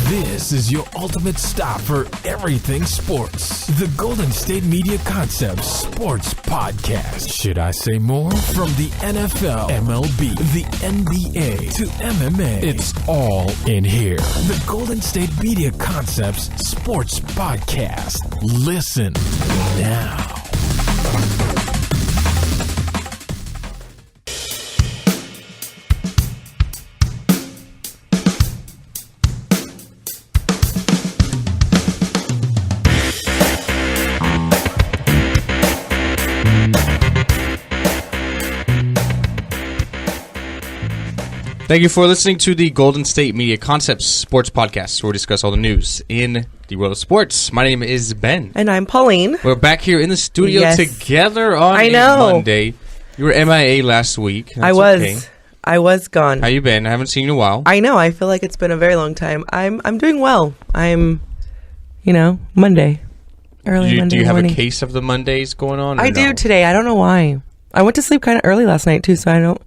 This is your ultimate stop for everything sports. The Golden State Media Concepts Sports Podcast. Should I say more? From the NFL, MLB, the NBA to MMA, it's all in here. The Golden State Media Concepts Sports Podcast. Listen now. Thank you for listening to the Golden State Media Concepts Sports Podcast, where we discuss all the news in the world of sports. My name is Ben. And I'm Pauline. We're back here in the studio together on a Monday. You were MIA last week. That's I was. Okay. I was gone. How you been? I haven't seen you in a while. I know. I feel like it's been a very long time. I'm doing well. I'm, Monday. Early Monday Do you have morning. a case of the Mondays going on? I do today. I don't know why. I went to sleep kind of early last night, too, so I don't,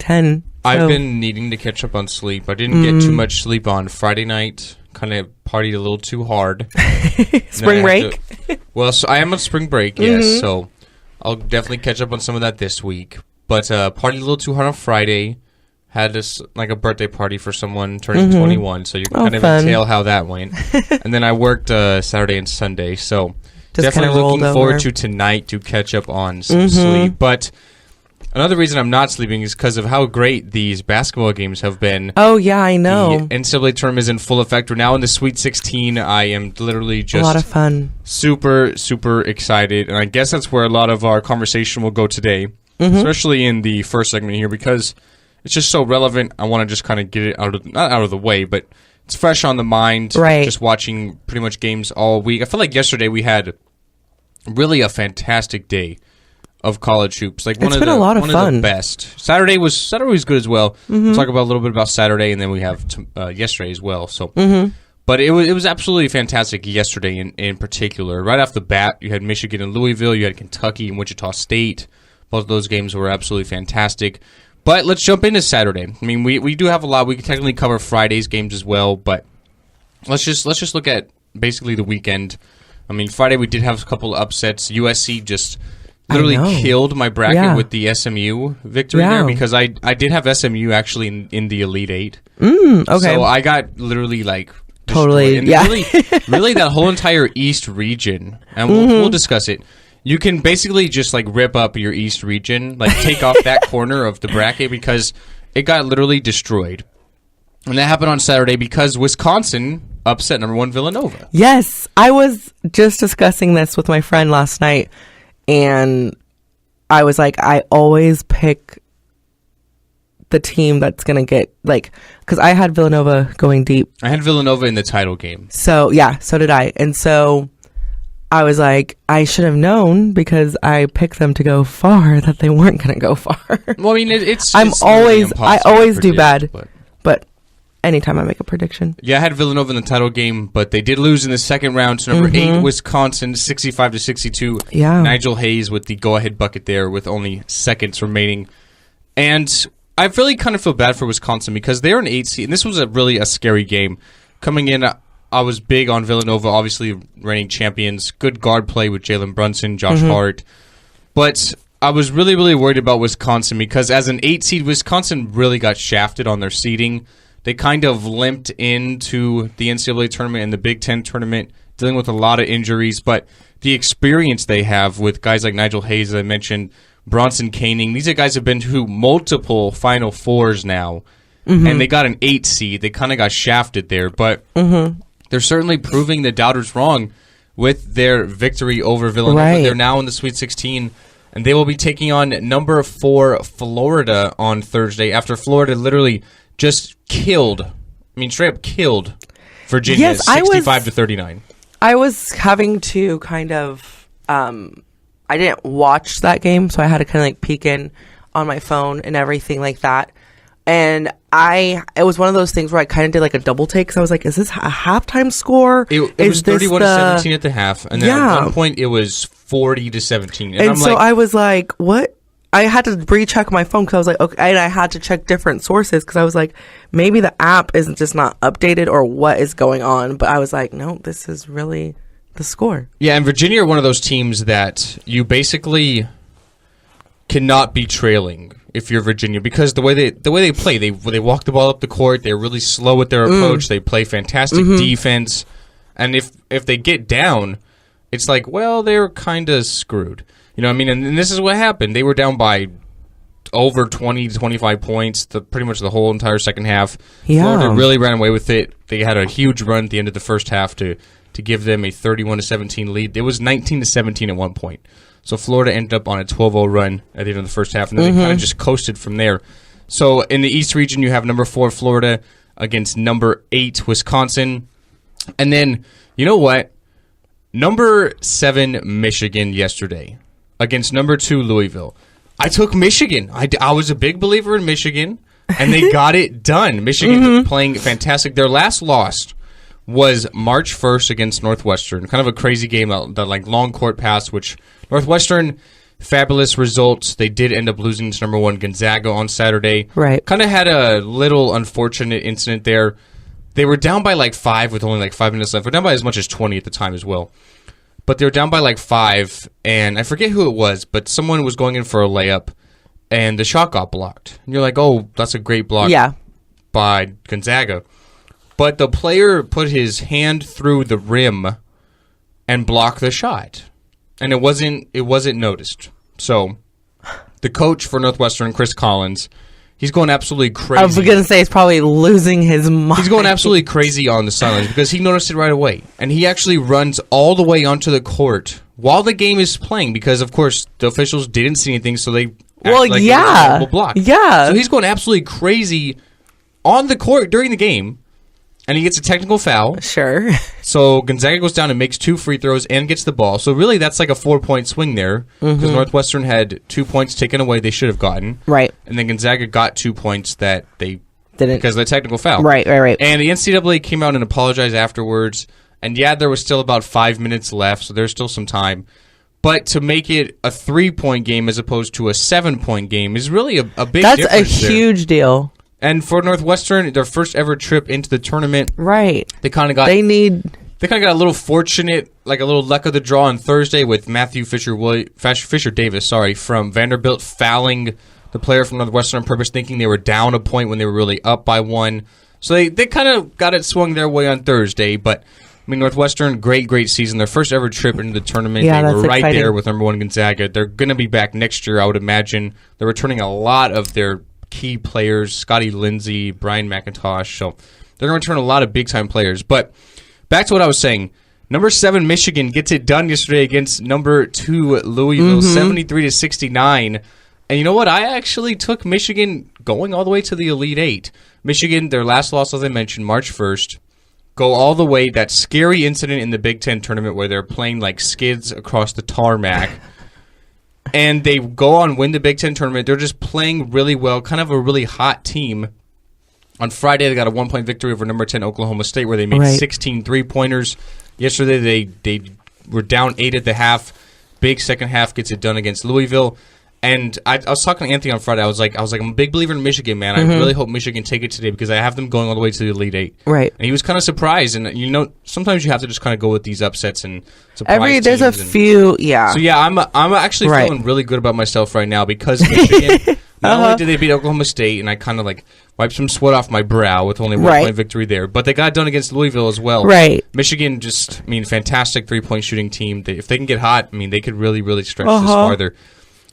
10. I've been needing to catch up on sleep. I didn't get too much sleep on Friday night. Kind of partied a little too hard. Spring break? So I am on spring break, yes. So I'll definitely catch up on some of that this week. But partied a little too hard on Friday. Had this a birthday party for someone turning 21. So you can kind of entail how that went. And then I worked Saturday and Sunday. So just definitely looking forward to tonight to catch up on some sleep. But another reason I'm not sleeping is because of how great these basketball games have been. Oh, yeah, I know. The NCAA Tournament is in full effect. We're now in the Sweet 16. I am literally just a lot of fun. Super, super excited. And I guess that's where a lot of our conversation will go today, especially in the first segment here, because it's just so relevant. I want to just kind of get it not out of the way, but it's fresh on the mind. Right. Just watching pretty much games all week. I feel like yesterday we had really a fantastic day of college hoops. One of the best. Saturday was good as well. We'll talk about a little bit about Saturday, and then we have yesterday as well. So, but it was absolutely fantastic yesterday in particular. Right off the bat, you had Michigan and Louisville, you had Kentucky and Wichita State. Both of those games were absolutely fantastic. But let's jump into Saturday. I mean, we do have a lot. We can technically cover Friday's games as well, but let's just look at basically the weekend. I mean, Friday we did have a couple of upsets. USC just literally killed my bracket with the SMU victory there, because I did have SMU actually in the Elite Eight. Okay. So I got literally totally, and really that whole entire East region, and we'll discuss it. You can basically just rip up your East region, take off that corner of the bracket, because it got literally destroyed. And that happened on Saturday because Wisconsin upset number 1 Villanova. Yes, I was just discussing this with my friend last night. And I was like, I always pick the team that's going to get, because I had Villanova going deep. I had Villanova in the title game. So, yeah, so did I. And so I was like, I should have known, because I picked them to go far, that they weren't going to go far. Well, I mean, I always do bad. But anytime I make a prediction. Yeah, I had Villanova in the title game, but they did lose in the second round to number 8 Wisconsin, 65-62. Yeah. Nigel Hayes with the go-ahead bucket there with only seconds remaining. And I really kind of feel bad for Wisconsin, because they're an 8 seed, and this was really a scary game. Coming in, I was big on Villanova, obviously reigning champions. Good guard play with Jalen Brunson, Josh Hart. But I was really, really worried about Wisconsin, because as an 8 seed, Wisconsin really got shafted on their seeding. They kind of limped into the NCAA tournament and the Big Ten tournament, dealing with a lot of injuries. But the experience they have with guys like Nigel Hayes, as I mentioned, Bronson Koenig, these are guys who have been to multiple Final Fours now, and they got an 8 seed. They kind of got shafted there, but they're certainly proving the doubters wrong with their victory over Villanova. Right. They're now in the Sweet 16, and they will be taking on number 4 Florida on Thursday, after Florida literally just straight up killed Virginia, 65-39. I was having to kind of, I didn't watch that game, so I had to kind of peek in on my phone and everything like that. And it was one of those things where I kind of did a double take, because I was like, is this a halftime score? It was 31-17 at the half, and then at one point it was 40-17. And so I was like, what? I had to recheck my phone because I was like, okay, and I had to check different sources because I was like, maybe the app isn't just not updated or what is going on. But I was like, no, this is really the score. Yeah, and Virginia are one of those teams that you basically cannot be trailing if you're Virginia, because the way they play, they walk the ball up the court, they're really slow with their approach, they play fantastic defense, and if they get down, it's like, well, they're kind of screwed. You know what I mean? And this is what happened. They were down by over 20 to 25 points pretty much the whole entire second half. Yeah. Florida really ran away with it. They had a huge run at the end of the first half to give them a 31-17 lead. It was 19-17 at one point. So Florida ended up on a 12-0 run at the end of the first half, and then they kind of just coasted from there. So in the East region, you have number 4 Florida against number 8 Wisconsin. And then, you know what? Number 7 Michigan yesterday against number 2 Louisville. I took Michigan. I was a big believer in Michigan, and they got it done. Michigan playing fantastic. Their last loss was March 1st against Northwestern. Kind of a crazy game, that like long court pass, which Northwestern, fabulous results. They did end up losing to number 1 Gonzaga on Saturday. Right. Kind of had a little unfortunate incident there. They were down by like 5 with only like 5 minutes left. They were down by as much as 20 at the time as well. But they were down by like 5, and I forget who it was, but someone was going in for a layup, and the shot got blocked. And you're like, oh, that's a great block by Gonzaga. But the player put his hand through the rim and blocked the shot. And it wasn't noticed. So the coach for Northwestern, Chris Collins, he's going absolutely crazy. I was going to say he's probably losing his mind. He's going absolutely crazy on the sidelines because he noticed it right away. And he actually runs all the way onto the court while the game is playing because, of course, the officials didn't see anything, so they acted like it was a block. Yeah. So he's going absolutely crazy on the court during the game. And he gets a technical foul. Sure. So Gonzaga goes down and makes 2 free throws and gets the ball. So really that's like a 4-point swing there because Northwestern had 2 points taken away they should have gotten. Right. And then Gonzaga got 2 points that they didn't because of the technical foul. Right. And the NCAA came out and apologized afterwards. And yeah, there was still about 5 minutes left, so there's still some time. But to make it a 3-point game as opposed to a 7-point game is really a big difference. That's a huge deal. And for Northwestern, their first ever trip into the tournament, right? They kind of got a little fortunate, like a little luck of the draw on Thursday with Matthew Fisher Davis, from Vanderbilt fouling the player from Northwestern on purpose, thinking they were down a point when they were really up by 1. So they kind of got it swung their way on Thursday. But I mean, Northwestern, great season. Their first ever trip into the tournament. Yeah, they were right exciting. there with number 1 Gonzaga. They're going to be back next year, I would imagine. They're returning a lot of their key players, Scotty Lindsey, Brian McIntosh. So they're going to return a lot of big-time players. But back to what I was saying. Number 7 Michigan gets it done yesterday against number 2 Louisville, 73-69. And you know what? I actually took Michigan going all the way to the Elite 8. Michigan, their last loss, as I mentioned, March 1st, go all the way. That scary incident in the Big Ten tournament where they're playing like skids across the tarmac. And they go on, win the Big Ten tournament. They're just playing really well, kind of a really hot team. On Friday, they got a 1-point victory over number 10 Oklahoma State, where they made 16 three-pointers. Yesterday, they were down 8 at the half. Big second half gets it done against Louisville. And I was talking to Anthony on Friday. I was like, I'm a big believer in Michigan, man. I really hope Michigan take it today because I have them going all the way to the Elite 8. Right. And he was kind of surprised. And sometimes you have to just kind of go with these upsets and surprise There's a few, yeah. So yeah, I'm actually feeling really good about myself right now because Michigan. Not only did they beat Oklahoma State, and I kind of like wiped some sweat off my brow with only 1-point victory there, but they got done against Louisville as well. Right. Michigan fantastic 3-point shooting team. If they can get hot, they could really stretch this farther.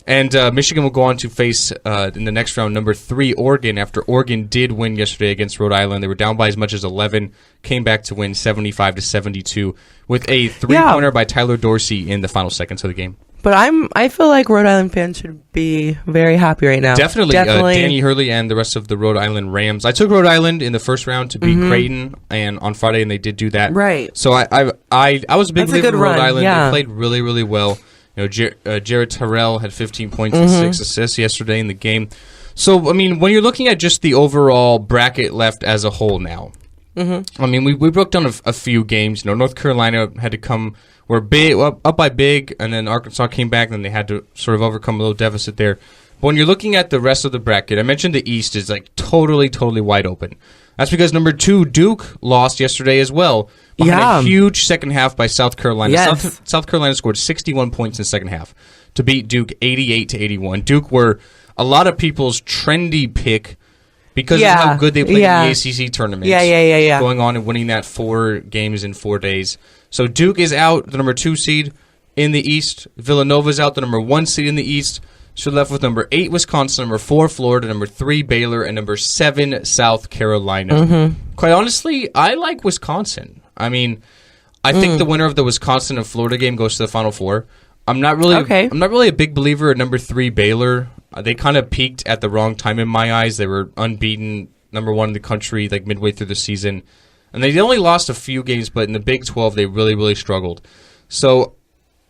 And Michigan will go on to face, in the next round, number 3 Oregon, after Oregon did win yesterday against Rhode Island. They were down by as much as 11, came back to win 75-72 with a 3-pointer by Tyler Dorsey in the final seconds of the game. But I feel like Rhode Island fans should be very happy right now. Definitely. Danny Hurley and the rest of the Rhode Island Rams. I took Rhode Island in the first round to beat Creighton and on Friday, and they did do that. Right. So I was a big believer in Rhode Island. Yeah. They played really well. Jared Terrell had 15 points and 6 assists yesterday in the game. So, when you're looking at just the overall bracket left as a whole now, we broke down a few games. North Carolina had to come, were big up by big, and then Arkansas came back, and then they had to sort of overcome a little deficit there. But when you're looking at the rest of the bracket, I mentioned the East is like totally wide open. That's because number 2, Duke, lost yesterday as well. Behind a huge second half by South Carolina. Yes. South Carolina scored 61 points in the second half to beat Duke 88-81. Duke were a lot of people's trendy pick because of how good they played in the ACC tournament. Yeah. Going on and winning that 4 games in 4 days. So Duke is out, the number 2 seed in the East. Villanova's out, the number 1 seed in the East. So left with number 8, Wisconsin, number 4, Florida, number 3, Baylor, and number 7, South Carolina. Quite honestly, I like Wisconsin. I mean, I think the winner of the Wisconsin and Florida game goes to the Final Four. I'm not really a big believer in number 3, Baylor. They kind of peaked at the wrong time in my eyes. They were unbeaten, number 1 in the country, like midway through the season. And they only lost a few games, but in the Big 12, they really struggled. So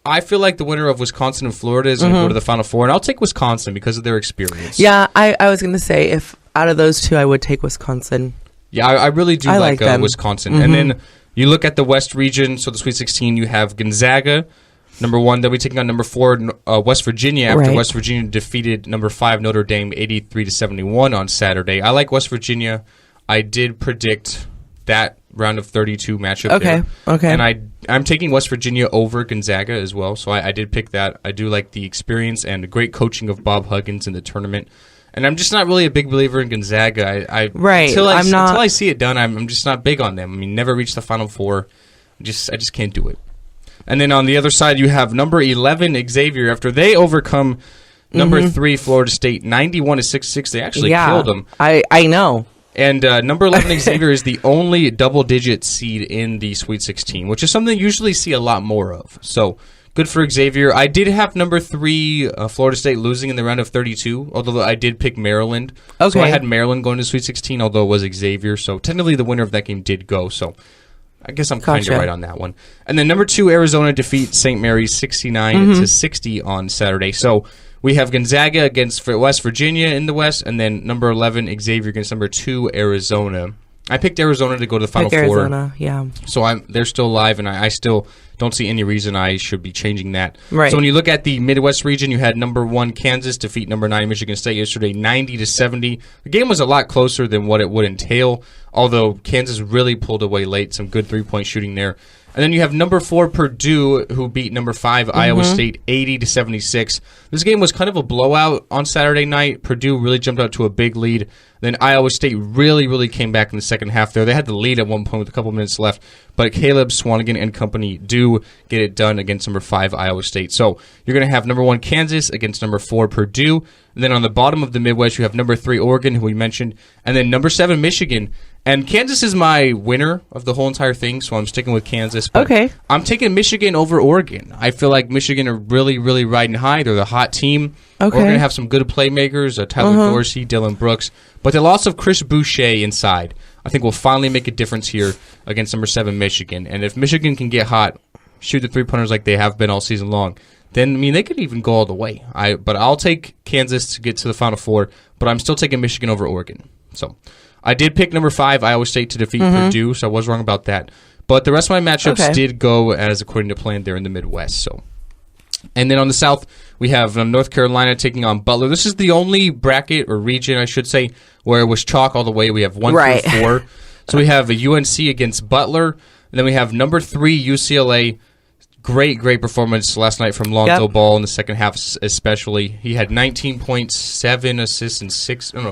I feel like the winner of Wisconsin and Florida is going to go to the Final Four, and I'll take Wisconsin because of their experience. Yeah, I was going to say, if out of those 2, I would take Wisconsin. Yeah, I really do like Wisconsin. And then you look at the West region, so the Sweet 16, you have Gonzaga, number 1. They'll be taking on number 4, West Virginia, after West Virginia defeated number 5, Notre Dame, 83-71 on Saturday. I like West Virginia. I did predict that round of 32 matchup there. Okay. And I'm taking West Virginia over Gonzaga as well, so I did pick that. I do like the experience and the great coaching of Bob Huggins in the tournament. And I'm just not really a big believer in Gonzaga. Until I see it done, I'm just not big on them. I mean, never reached the Final Four. I just can't do it. And then on the other side, you have number 11, Xavier. After they overcome number 3, Florida State, 91-66, they actually killed them. I know. And number 11, Xavier, is the only double-digit seed in the Sweet 16, which is something you usually see a lot more of. So, good for Xavier. I did have number 3, Florida State, losing in the round of 32, although I did pick Maryland. Okay. So I had Maryland going to Sweet 16, although it was Xavier. So, technically, the winner of that game did go. So, I guess I'm kind of right on that one. And then number 2, Arizona defeats St. Mary's 69-60 on Saturday. So, we have Gonzaga against West Virginia in the West, and then number 11, Xavier against number 2, Arizona. I picked Arizona to go to the Final Four. Arizona, yeah. So they're still alive, and I still don't see any reason I should be changing that. Right. So when you look at the Midwest region, you had number 1, Kansas, defeat number 9, Michigan State yesterday, 90-70. The game was a lot closer than what it would entail, although Kansas really pulled away late. Some good three-point shooting there. And then you have number 4, Purdue, who beat number 5, Iowa State, 80-76. This game was kind of a blowout on Saturday night. Purdue really jumped out to a big lead. Then Iowa State really came back in the second half there. They had the lead at one point with a couple minutes left, but Caleb Swanigan and company do get it done against number 5, Iowa State. So you're going to have number 1, Kansas against number 4, Purdue. And then on the bottom of the Midwest, you have number 3, Oregon, who we mentioned, and then number 7, Michigan. And Kansas is my winner of the whole entire thing, so I'm sticking with Kansas. But I'm taking Michigan over Oregon. I feel like Michigan are really riding high. They're the hot team. We're going to have some good playmakers, Tyler Dorsey, Dylan Brooks. But the loss of Chris Boucher inside, I think will finally make a difference here against number 7, Michigan. And if Michigan can get hot, shoot the three-pointers like they have been all season long, then, I mean, they could even go all the way. But I'll take Kansas to get to the Final Four, but I'm still taking Michigan over Oregon. So I did pick number 5, Iowa State, to defeat Purdue, so I was wrong about that. But the rest of my matchups did go as according to plan there in the Midwest. So, and then on the South, we have North Carolina taking on Butler. This is the only bracket, or region, I should say, where it was chalk all the way. We have 1 through 4. So we have a UNC against Butler, and then we have number 3, UCLA. Great performance last night from Lonzo Ball in the second half, especially. He had 19 points, 7 assists, and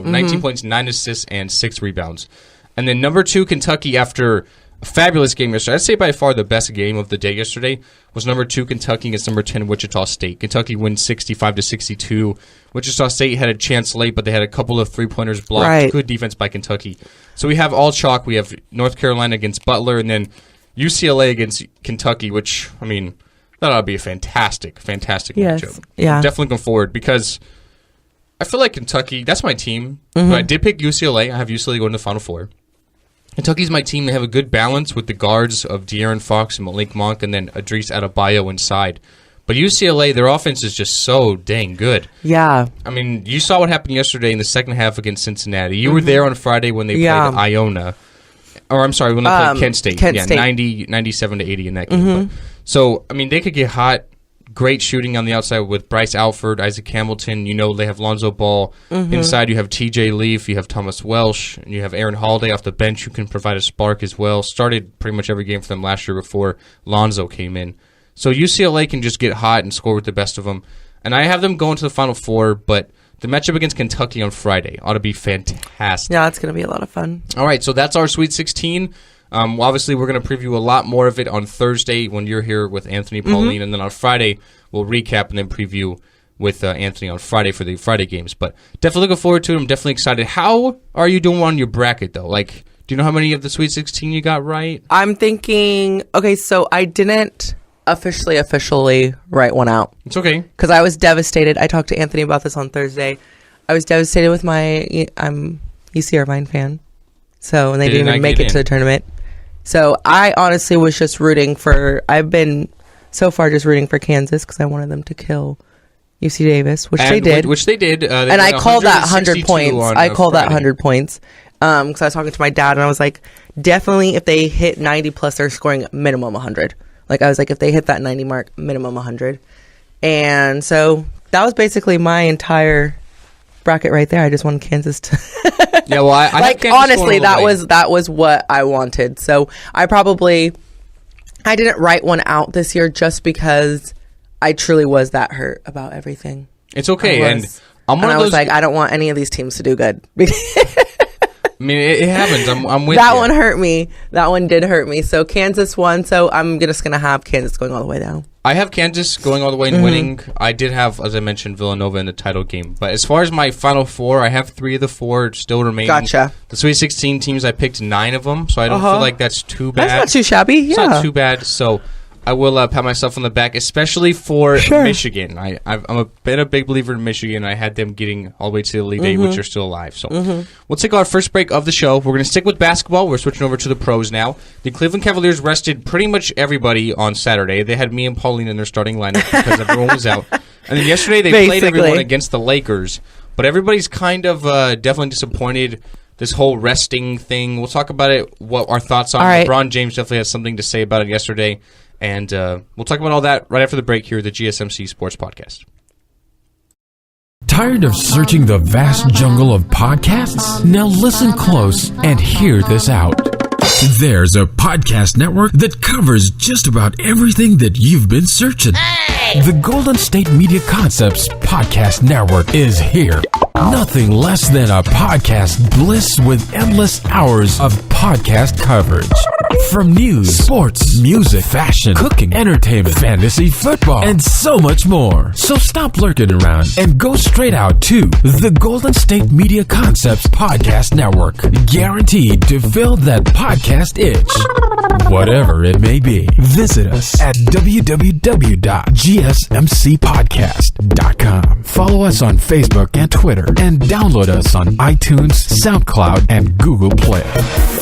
19 points, 9 assists, and 6 rebounds. And then number 2, Kentucky, after a fabulous game yesterday. I'd say by far the best game of the day yesterday was number 2, Kentucky against number 10, Wichita State. Kentucky wins 65-62. Wichita State had a chance late, but they had a couple of three-pointers blocked. Right. Good defense by Kentucky. So we have all chalk. We have North Carolina against Butler, and then UCLA against Kentucky, which, I mean, that ought to be a fantastic matchup. Yeah. I'm definitely looking forward because I feel like Kentucky, that's my team. But I did pick UCLA. I have UCLA going to the Final Four. Kentucky's my team. They have a good balance with the guards of De'Aaron Fox and Malik Monk and then Idris Adebayo inside. But UCLA, their offense is just so dang good. Yeah. I mean, you saw what happened yesterday in the second half against Cincinnati. You were there on Friday when they played Iona. Or I'm sorry, when they played Kent State. Kent State. 97-80 in that game. So, I mean, they could get hot. great shooting on the outside with Bryce Alford, Isaac Hamilton. They have Lonzo Ball. Inside, you have TJ Leaf, you have Thomas Welsh, and you have Aaron Holiday off the bench who can provide a spark as well. Started pretty much every game for them last year before Lonzo came in. So UCLA can just get hot and score with the best of them. And I have them going to the Final Four, but the matchup against Kentucky on Friday ought to be fantastic. Yeah, it's going to be a lot of fun. All right, so that's our Sweet 16. Obviously, we're going to preview a lot more of it on Thursday when you're here with Anthony, Pauline, and then on Friday we'll recap and then preview with Anthony on Friday for the Friday games. But definitely looking forward to it. I'm definitely excited. How are you doing on your bracket, though? Do you know how many of the Sweet 16 you got right? I'm thinking, okay, so I didn't officially write one out. It's okay. Because I was devastated. I talked to Anthony about this on Thursday. I was devastated with I'm UC Irvine fan. So, and they didn't even make it to the tournament. So I honestly was just I've been so far just rooting for Kansas because I wanted them to kill UC Davis, which they did. And I called that 100 points. That 100 points because I was talking to my dad and I was like, definitely if they hit 90 plus, they're scoring minimum 100. I was like, if they hit that 90 mark, minimum 100. And so that was basically my entire bracket right there. I just wanted Kansas to. Yeah, well, I honestly, that was what I wanted. So I didn't write one out this year just because I truly was that hurt about everything. It's okay, and I was like, I don't want any of these teams to do good. I mean, it happens. I'm with that you. one hurt me. That one did hurt me. So Kansas won. So I'm just gonna have Kansas going all the way down. I have Kansas going all the way and winning. I did have, as I mentioned, Villanova in the title game. But as far as my Final Four, I have 3 of the 4 still remaining. Gotcha. The Sweet 16 teams, I picked 9 of them, so I don't feel like that's too bad. That's not too shabby. Yeah. It's not too bad. So I will pat myself on the back, especially for Michigan. I'm a big believer in Michigan. I had them getting all the way to the Elite Eight, which are still alive. So we'll take our first break of the show. We're going to stick with basketball. We're switching over to the pros now. The Cleveland Cavaliers rested pretty much everybody on Saturday. They had me and Pauline in their starting lineup because everyone was out. And then yesterday they played everyone against the Lakers. But everybody's kind of definitely disappointed. This whole resting thing. We'll talk about it, what our thoughts on it. LeBron James definitely has something to say about it yesterday. And we'll talk about all that right after the break here at the GSMC Sports Podcast. Tired of searching the vast jungle of podcasts? Now listen close and hear this out. There's a podcast network that covers just about everything that you've been searching. The Golden State Media Concepts Podcast Network is here. Nothing less than a podcast bliss with endless hours of podcast coverage. From news, sports, music, fashion, cooking, entertainment, fantasy, football, and so much more. So stop lurking around and go straight out to the Golden State Media Concepts Podcast Network. Guaranteed to fill that podcast itch. Whatever it may be. Visit us at www.gsmcpodcast.com. Follow us on Facebook and Twitter, and download us on iTunes, SoundCloud, and Google Play.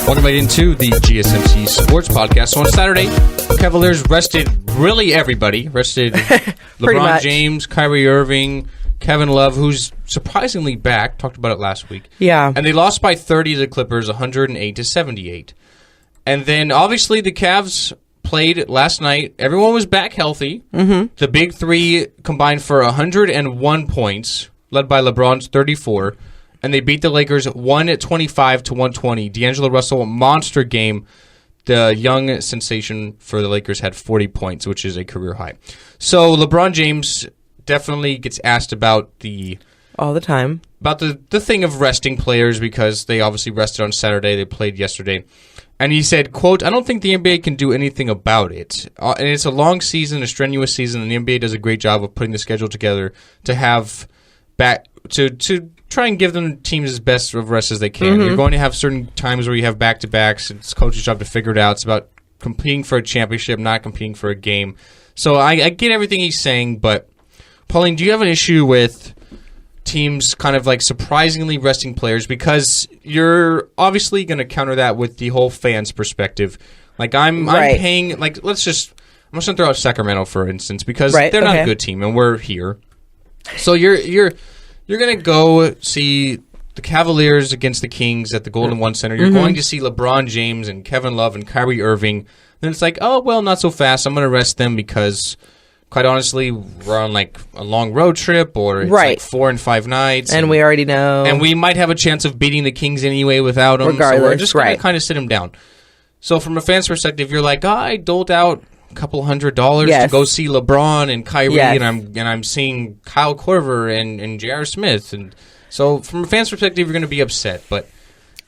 Welcome back into the GSMC Sports Podcast. So on Saturday, Cavaliers rested really everybody. Rested LeBron James, Kyrie Irving, Kevin Love, who's surprisingly back. Talked about it last week. Yeah. And they lost by 30 to the Clippers, 108-78. And then, obviously, the Cavs played last night. Everyone was back healthy. The big three combined for 101 points, led by LeBron's 34. And they beat the Lakers 125-120. D'Angelo Russell, a monster game. The young sensation for the Lakers had 40 points, which is a career high. So LeBron James definitely gets asked about all the time. About the thing of resting players, because they obviously rested on Saturday. They played yesterday. And he said, quote, "I don't think the NBA can do anything about it. And it's a long season, a strenuous season, and the NBA does a great job of putting the schedule together to have back to try and give them teams as best of rest as they can. You're going to have certain times where you have back-to-backs. It's coach's job to figure it out. It's about competing for a championship, not competing for a game." So I get everything he's saying, but Pauline, do you have an issue with teams kind of like surprisingly resting players? Because you're obviously going to counter that with the whole fans' perspective. Like I'm paying, like I'm just going to throw out Sacramento for instance, because they're not a good team and we're here. So you're going to go see the Cavaliers against the Kings at the Golden One Center. You're going to see LeBron James and Kevin Love and Kyrie Irving. Then it's like, oh well, not so fast. I'm going to rest them because quite honestly, we're on like a long road trip, or it's Right. like 4 and 5 nights, And we already know. and we might have a chance of beating the Kings anyway without them. So we're Regardless, just gonna right. kind of sit them down. So from a fan's perspective, you're like, I doled out a couple $100 to Yes. go see LeBron and Kyrie, Yes. and I'm seeing Kyle Korver and J.R. Smith, and so from a fan's perspective, you're going to be upset. But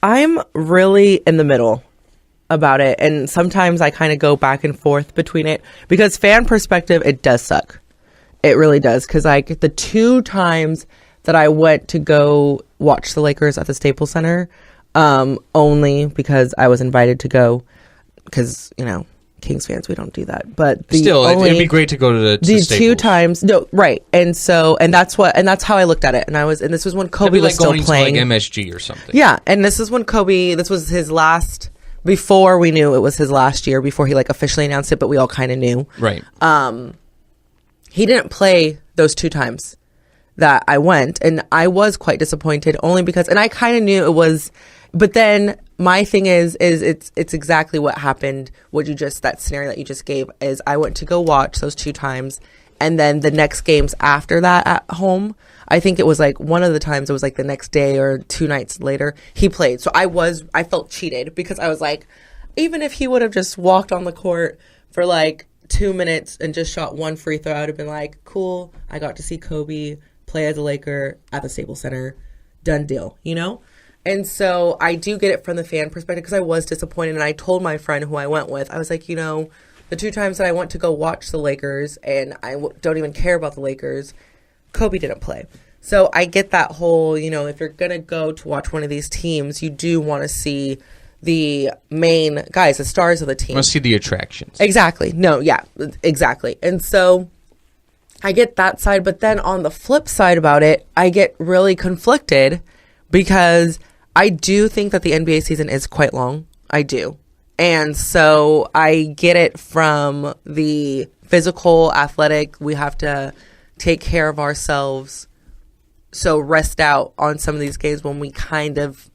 I'm really in the middle about it, and sometimes I kind of go back and forth between it because fan perspective, it does suck. It really does, because like the 2 times that I went to go watch the Lakers at the Staples Center, only because I was invited to go, because Kings fans, we don't do that. But it'd be great to go to the Staples. 2 times, no, right, and that's how I looked at it, and this was when Kobe was still playing, to like MSG or something. Yeah, and this is when Kobe. This was his last. Before we knew it was his last year, before he like officially announced it, but we all kind of knew. Right. He didn't play those 2 times that I went, and I was quite disappointed only because, and I kind of knew it was, but then my thing is it's exactly what happened. That scenario that you just gave is I went to go watch those 2 times, and then the next games after that at home, I think it was like one of the times it was like the next day or 2 nights later he played. So I felt cheated because I was like, even if he would have just walked on the court for like 2 minutes and just shot 1 free throw, I would have been like, cool, I got to see Kobe play as a Laker at the Staples Center. Done deal, And so I do get it from the fan perspective because I was disappointed, and I told my friend who I went with, I was like, the 2 times that I went to go watch the Lakers, and I don't even care about the Lakers, Kobe didn't play. So I get that whole, if you're going to go to watch one of these teams, you do want to see the main guys, the stars of the team. I want to see the attractions. Exactly. No, yeah, exactly. And so I get that side, but then on the flip side about it, I get really conflicted because I do think that the NBA season is quite long. I do. And so I get it from the physical, athletic, we have to take care of ourselves. So rest out on some of these games when we kind of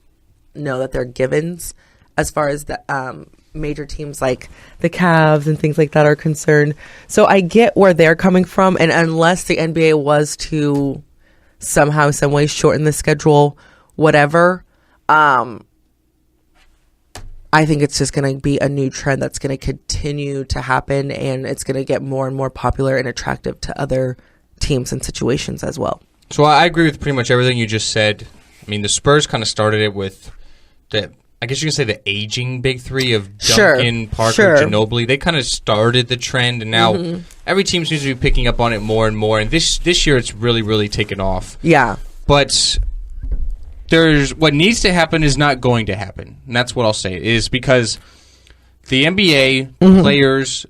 know that they're givens as far as the major teams like the Cavs and things like that are concerned. So I get where they're coming from. And unless the NBA was to somehow, some way shorten the schedule, whatever, I think it's just going to be a new trend that's going to continue to happen, and it's going to get more and more popular and attractive to other teams and situations as well. So I agree with pretty much everything you just said. I mean, the Spurs kind of started it with I guess you can say the aging big 3 of Duncan, Parker, Ginobili. They kind of started the trend, and now every team seems to be picking up on it more and more. And this year, it's really, really taken off. Yeah. But what needs to happen is not going to happen, and that's what I'll say, is because the NBA players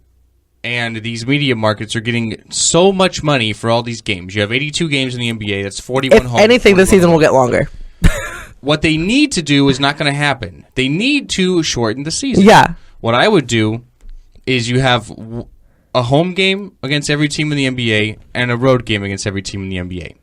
and these media markets are getting so much money for all these games. You have 82 games in the NBA. That's 41 home. If anything, the season will get longer. What they need to do is not going to happen. They need to shorten the season. Yeah. What I would do is you have a home game against every team in the NBA and a road game against every team in the NBA.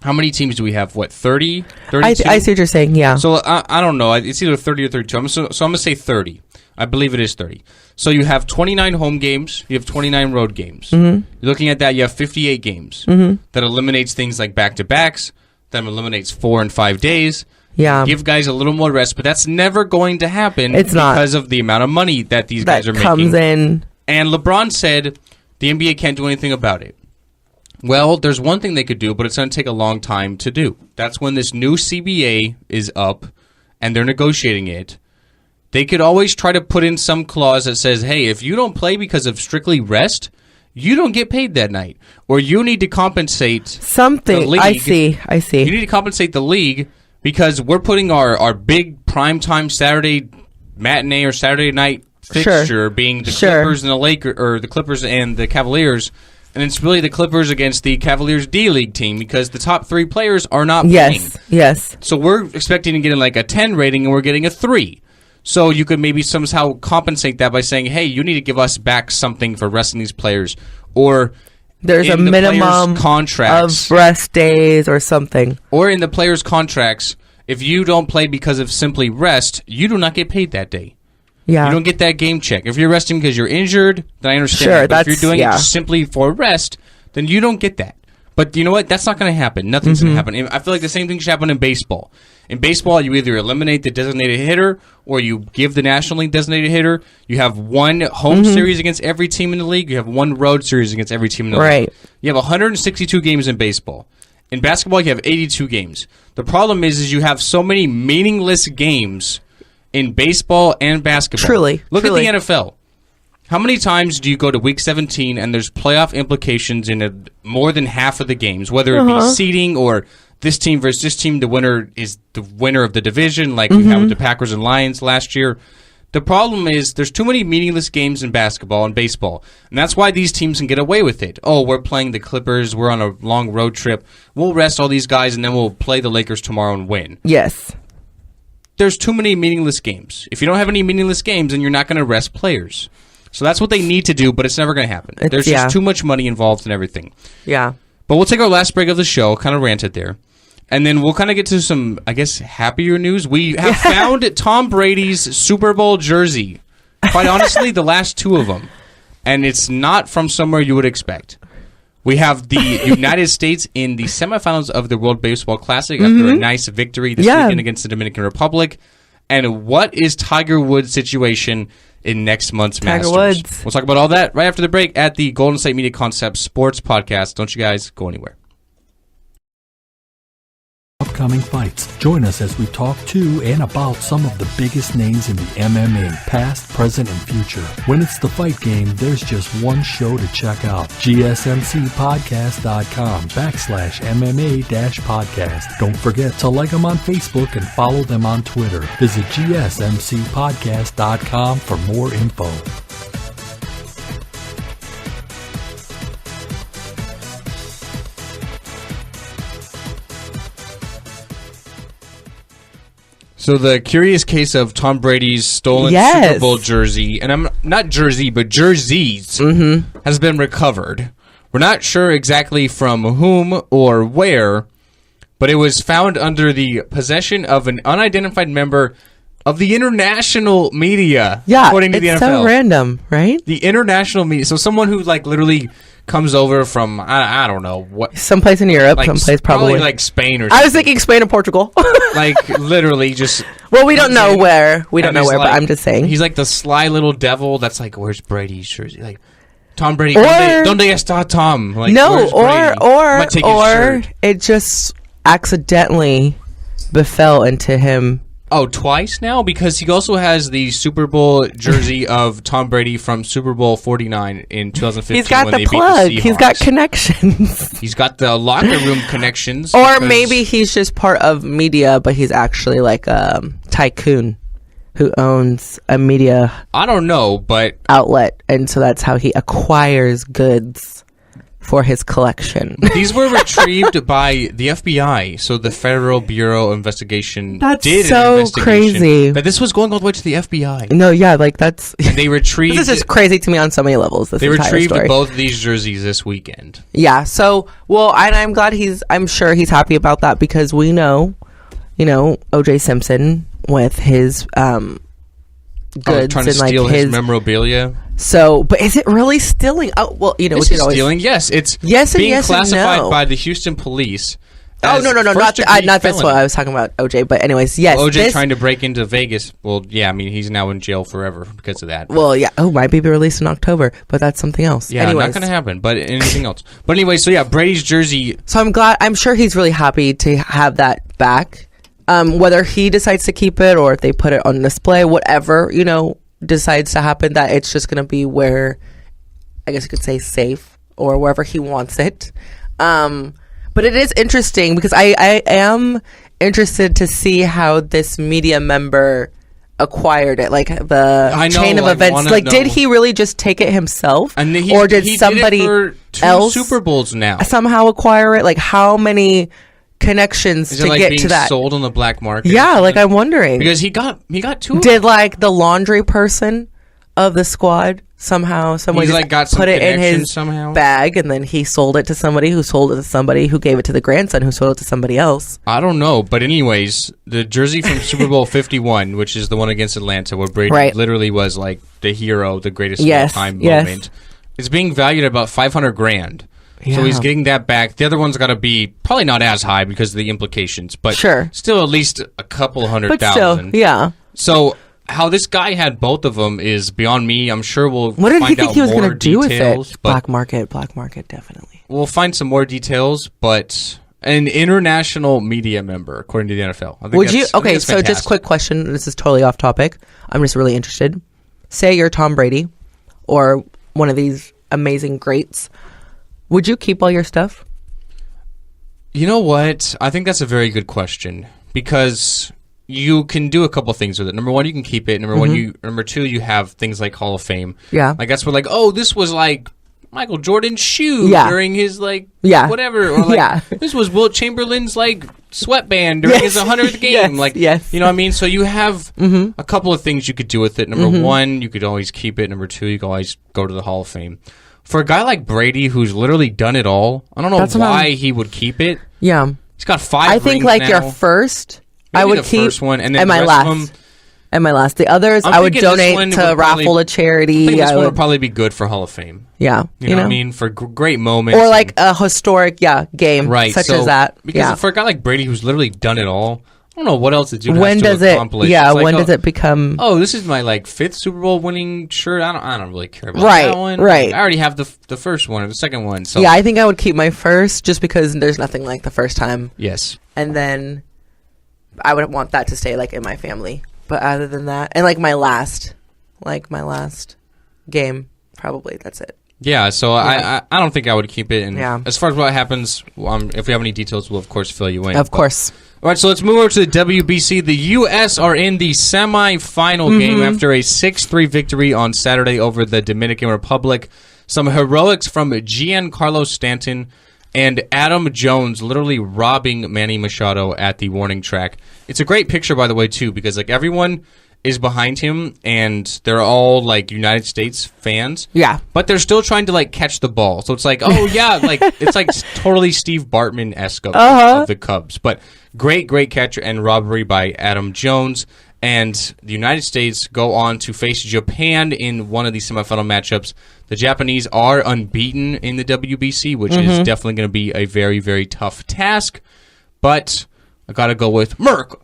How many teams do we have? 30? 32? I see what you're saying, yeah. So I don't know. It's either 30 or 32. So I'm going to say 30. I believe it is 30. So you have 29 home games. You have 29 road games. You're looking at that, you have 58 games. That eliminates things like back-to-backs. That eliminates 4 and 5 days. Yeah. Give guys a little more rest, but that's never going to happen It's not. Because of the amount of money that these guys are making. That comes in. And LeBron said the NBA can't do anything about it. Well, there's one thing they could do, but it's going to take a long time to do. That's when this new CBA is up and they're negotiating it. They could always try to put in some clause that says, hey, if you don't play because of strictly rest, you don't get paid that night. Or you need to compensate something. The league. I see. You need to compensate the league because we're putting our big primetime Saturday matinee or Saturday night fixture being the Clippers and the Lakers, or the Clippers and the Cavaliers. And it's really the Clippers against the Cavaliers D-League team because the top 3 players are not playing. Yes. So we're expecting to get like a 10 rating and we're getting a 3. So you could maybe somehow compensate that by saying, hey, you need to give us back something for resting these players. Or there's a minimum contracts, of rest days or something. Or in the players' contracts, if you don't play because of simply rest, you do not get paid that day. Yeah. You don't get that game check. If you're resting because you're injured, then I understand. Sure, But if you're doing yeah. it just simply for rest, then you don't get that. But you know what? That's not going to happen. Nothing's going to happen. I feel like the same thing should happen in baseball. In baseball, you either eliminate the designated hitter or you give the National League designated hitter. You have one home series against every team in the league. You have one road series against every team in the league. You have 162 games in baseball. In basketball, you have 82 games. The problem is you have so many meaningless games in baseball and basketball. Truly. Look at the NFL. How many times do you go to Week 17 and there's playoff implications in more than half of the games, whether it be seeding or this team versus this team, the winner is the winner of the division, like we had with the Packers and Lions last year. The problem is there's too many meaningless games in basketball and baseball, and that's why these teams can get away with it. Oh, we're playing the Clippers. We're on a long road trip. We'll rest all these guys, and then we'll play the Lakers tomorrow and win. Yes. There's too many meaningless games. If you don't have any meaningless games, then you're not going to rest players. So that's what they need to do, but it's never going to happen. There's just too much money involved in everything. Yeah. But we'll take our last break of the show, kind of ranted there. And then we'll kind of get to some, I guess, happier news. We have found Tom Brady's Super Bowl jersey. Quite honestly, the last two of them. And it's not from somewhere you would expect. We have the United States in the semifinals of the World Baseball Classic after a nice victory this weekend against the Dominican Republic. And what is Tiger Woods' situation in next month's Masters? Woods. We'll talk about all that right after the break at the Golden State Media Concepts Sports Podcast. Don't you guys go anywhere. Upcoming fights. Join us as we talk to and about some of the biggest names in the MMA, past, present, and future. When it's the fight game, there's just one show to check out. GSMCpodcast.com/MMA-podcast. Don't forget to like them on Facebook and follow them on Twitter. Visit GSMCpodcast.com for more info. So the curious case of Tom Brady's stolen Super Bowl jersey, and I'm not jersey, but jerseys, has been recovered. We're not sure exactly from whom or where, but it was found under the possession of an unidentified member of the international media, according to the NFL. It's so random, right? The international media. So someone who like literally comes over from, I don't know, what, someplace in Europe, like, someplace probably like Spain or something. I was thinking Spain or Portugal. Like literally just. Well, we don't know where. We don't know where, like, but I'm just saying. He's like the sly little devil that's like, where's Brady's jersey? Like, Tom Brady, Or- donde está Tom? Like, No, where's Brady? I'm gonna take his or shirt. it just accidentally befell into him. Oh, twice now? Because he also has the Super Bowl jersey of Tom Brady from Super Bowl 49 in 2015. He's got when the they plug. Beat the He's got Seahawks. connections. He's got the locker room connections. Or because- maybe he's just part of media, but he's actually like a tycoon who owns a media I don't know, but outlet, and so that's how he acquires goods for his collection. these were retrieved by the FBI, so the Federal Bureau of Investigation That's did so an investigation. crazy. But this was going all the way to the FBI. No, yeah, like that's And they retrieved. this is just crazy to me on so many levels. This They entire retrieved story. both of these jerseys this weekend. Yeah. So, well, and I'm glad I'm sure he's happy about that because we know, O.J. Simpson with his goods trying to and like steal his his memorabilia. So, but is it really stealing? Oh, well, we Is could it always. stealing? Yes, it's Yes and being yes and classified no. by the Houston police. Oh as no, not first-degree not this one. felony. I was talking about O.J. But anyways, yes. OJ this- trying to break into Vegas. Well, yeah, I mean he's now in jail forever because of that. Well, yeah. Oh, might be released in October, but that's something else. Yeah, anyways. not going to happen. But anything else. But anyway, so yeah, Brady's jersey. So I'm sure he's really happy to have that back. Whether he decides to keep it or if they put it on display, whatever, decides to happen, that it's just going to be where, I guess you could say safe or wherever he wants it. But it is interesting because I am interested to see how this media member acquired it, like the chain of events. Like, did he really just take it himself, And or did somebody did it for two else Super Bowls now? somehow acquire it? Like, how many connections Is to it like get being to that? sold on the black market? Yeah, like I'm wondering. because he got two. Did like the laundry person of the squad. Somehow, someone He's just like got some put it in connection his somehow. bag, and then he sold it to somebody who sold it to somebody who gave it to the grandson who sold it to somebody else. I don't know, but anyways, the jersey from Super Bowl 51, which is the one against Atlanta, where Brady literally was like the hero, the greatest of all time moment, is being valued at about $500,000. Yeah. So he's getting that back. The other one's got to be probably not as high because of the implications, but still at least a couple $100,000. Yeah. So how this guy had both of them is beyond me. I'm sure we'll What did find he think out he was more going to do with details. it? Black market, definitely. We'll find some more details, but an international media member, according to the NFL. Would you? Okay, so just quick question. This is totally off topic. I'm just really interested. Say you're Tom Brady or one of these amazing greats. Would you keep all your stuff? You know what? I think that's a very good question because you can do a couple things with it. Number one, you can keep it. Number two, you have things like Hall of Fame. Yeah. Like that's where like, oh, this was like Michael Jordan's shoe during his like whatever. Or like this was Wilt Chamberlain's like sweatband during his 100th game. You know what I mean? So you have a couple of things you could do with it. Number one, you could always keep it. Number two, you could always go to the Hall of Fame. For a guy like Brady who's literally done it all, I don't know why he would keep it. Yeah. He's got 5 I think rings like now. your first, Maybe I would the keep, first one, and then and the my rest last. of them, And my last. The others, I would donate to raffle a charity. I think this one would probably be good for Hall of Fame. Yeah. You know what I mean? For great moments. Or like a historic, game, such as that. Because for a guy like Brady who's literally done it all, I don't know what else the dude when has does to it? accomplish. Yeah, like, when does it become? Oh, this is my like 5th Super Bowl winning shirt. I don't really care about that one. Right. I already have the first one or the second one. So yeah, I think I would keep my first just because there's nothing like the first time. Yes. And then I would want that to stay like in my family. But other than that, and like my last game, probably that's it. Yeah, so I don't think I would keep it. And as far as what happens, if we have any details, we'll of course fill you in. Of course. All right, so let's move over to the WBC. The U.S. are in the semifinal game after a 6-3 victory on Saturday over the Dominican Republic. Some heroics from Giancarlo Stanton and Adam Jones literally robbing Manny Machado at the warning track. It's a great picture, by the way, too, because like everyone is behind him and they're all like United States fans. Yeah. But they're still trying to like catch the ball. So it's like, oh yeah, like it's like totally Steve Bartman-esque of the Cubs. But great catch and robbery by Adam Jones. And the United States go on to face Japan in one of these semifinal matchups. The Japanese are unbeaten in the WBC, which is definitely going to be a very, very tough task. But I got to go with Merck.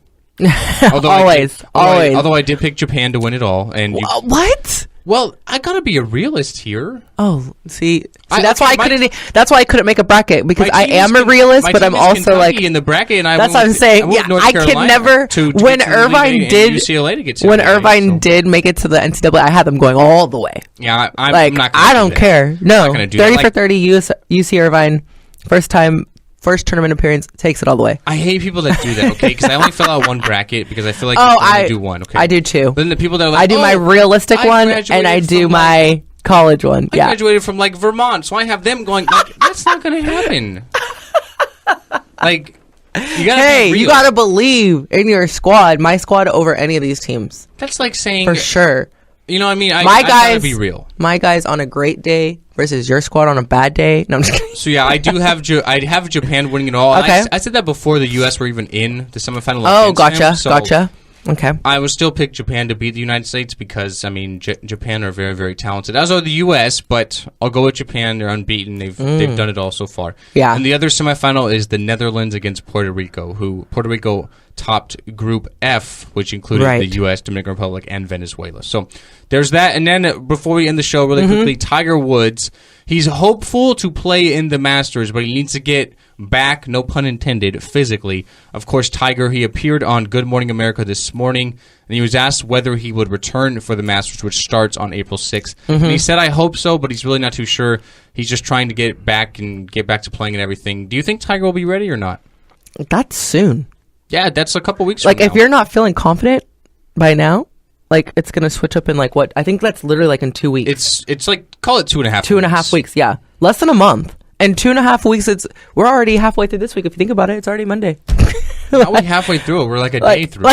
Although I did pick Japan to win it all. And what? Well, I gotta be a realist here. Oh, see, that's why I couldn't make a bracket because I am a my realist, but I'm also Kentucky like in the bracket, and that's what I'm saying. I can never. When Irvine did UCLA to get to when Irvine did make it to the NCAA, I had them going all the way. Yeah, I'm like not. I don't care. No, I'm not do 30 that. for 30. UC Irvine, first tournament appearance, takes it all the way. I hate people that do that, okay? Because I only fill out one bracket because I feel like I only do one, okay? I do too. But then the people that are like, I do my realistic one and I do my college one. I graduated from like Vermont, so I have them going, like, that's not going to happen. Like, you gotta you gotta believe in your squad, my squad over any of these teams. That's like saying for sure. You know what I mean? I gotta be real. My guys on a great day versus your squad on a bad day. No, I'm just kidding. So yeah, I do have I'd have Japan winning it all. Okay. I said that before the U.S. were even in the semifinal. Oh, gotcha. Okay. I would still pick Japan to beat the United States because, I mean, Japan are very, very talented, as are the U.S., but I'll go with Japan. They're unbeaten. They've done it all so far. Yeah. And the other semifinal is the Netherlands against Puerto Rico, who Puerto Rico topped Group F, which included the U.S., Dominican Republic, and Venezuela. So there's that. And then before we end the show, really quickly, Tiger Woods, he's hopeful to play in the Masters, but he needs to get back, no pun intended, physically. Of course, Tiger, he appeared on Good Morning America this morning, and he was asked whether he would return for the Masters, which starts on April 6th. And he said, I hope so, but he's really not too sure. He's just trying to get back to playing and everything. Do you think Tiger will be ready or not? That's soon. Yeah, that's a couple weeks from now. If you're not feeling confident by now, like, it's going to switch up in, like, what? I think that's literally, like, in 2 weeks. It's like, call it 2.5 weeks. 2.5 weeks, yeah. Less than a month. And 2.5 weeks, we're already halfway through this week. If you think about it, it's already Monday. Now we halfway through it. We're like a day through.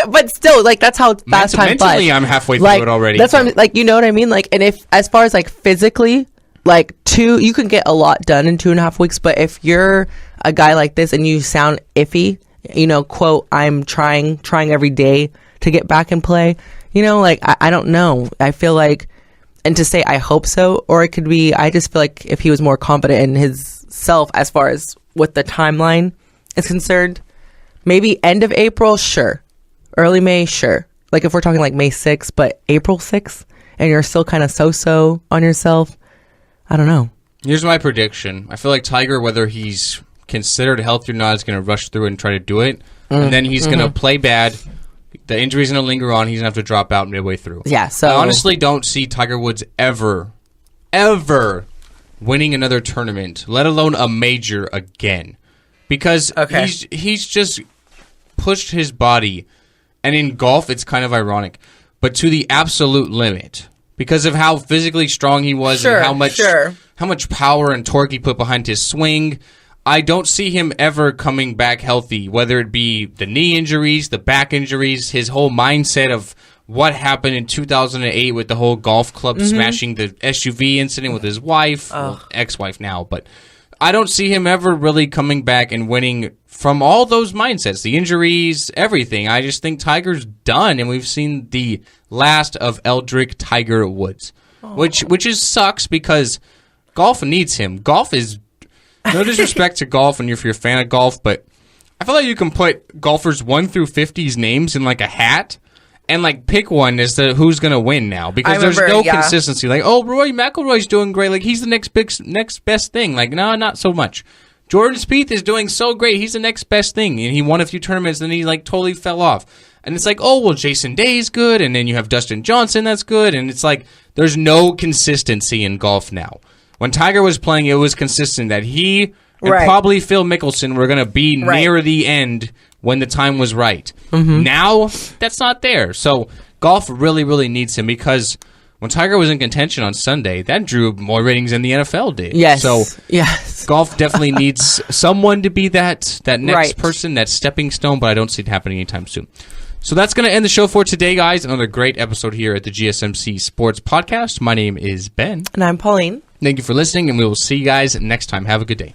But still, like, that's how fast time flies. Mentally, I'm halfway through Like, it already. That's what I'm like. You know what I mean? Like, and if as far as like physically, like you can get a lot done in 2.5 weeks. But if you're a guy like this and you sound iffy, you know, quote, I'm trying every day to get back and play. You know, like I don't know. I feel like, and to say I hope so, or it could be I just feel like if he was more confident in his self as far as what the timeline is concerned, maybe end of April, sure. Early May, sure. Like if we're talking like May 6th, but April 6th, and you're still kind of so-so on yourself, I don't know. Here's my prediction. I feel like Tiger, whether he's considered healthy or not, is going to rush through it and try to do it. And then he's going to play bad. The injury's going to linger on. He's going to have to drop out midway through. Yeah, so... I honestly don't see Tiger Woods ever winning another tournament, let alone a major again. Because he's just pushed his body, and in golf it's kind of ironic, but to the absolute limit because of how physically strong he was and how much power and torque he put behind his swing. I don't see him ever coming back healthy, whether it be the knee injuries, the back injuries, his whole mindset of what happened in 2008 with the whole golf club smashing the SUV incident with his wife, well, ex-wife now, but I don't see him ever really coming back and winning from all those mindsets, the injuries, everything. I just think Tiger's done, and we've seen the last of Eldrick Tiger Woods, which is sucks because golf needs him. Golf is, no disrespect to golf, and if you're a fan of golf, but I feel like you can put golfers 1 through 50's names in like a hat and like pick one as to who's going to win now because there's no consistency. Like, oh, Rory McIlroy's doing great. Like, he's the next best thing. Like, no, not so much. Jordan Spieth is doing so great. He's the next best thing. And he won a few tournaments, and he like totally fell off. And it's like, oh, well, Jason Day's good. And then you have Dustin Johnson that's good. And it's like there's no consistency in golf now. When Tiger was playing, it was consistent that he and probably Phil Mickelson were going to be near the end when the time was right. Now, that's not there. So golf really, really needs him because when Tiger was in contention on Sunday, that drew more ratings than the NFL did. Yes. So golf definitely needs someone to be that next person, that stepping stone, but I don't see it happening anytime soon. So that's going to end the show for today, guys. Another great episode here at the GSMC Sports Podcast. My name is Ben. And I'm Pauline. Thank you for listening, and we will see you guys next time. Have a good day.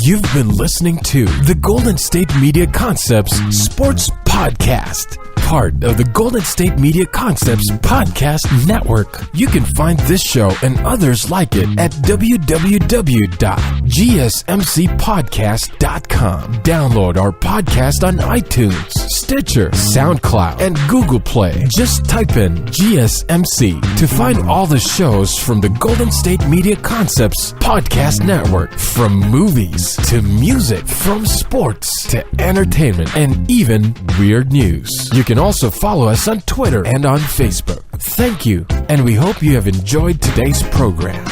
You've been listening to the Golden State Media Concepts Sports Podcast, part of the Golden State Media Concepts Podcast Network. You can find this show and others like it at www.gsmcpodcast.com. Download our podcast on iTunes, Stitcher, SoundCloud, and Google Play. Just type in GSMC to find all the shows from the Golden State Media Concepts Podcast Network, from movies to music, from sports to entertainment, and even weird news. You can also follow us on Twitter and on Facebook. Thank you, and we hope you have enjoyed today's program.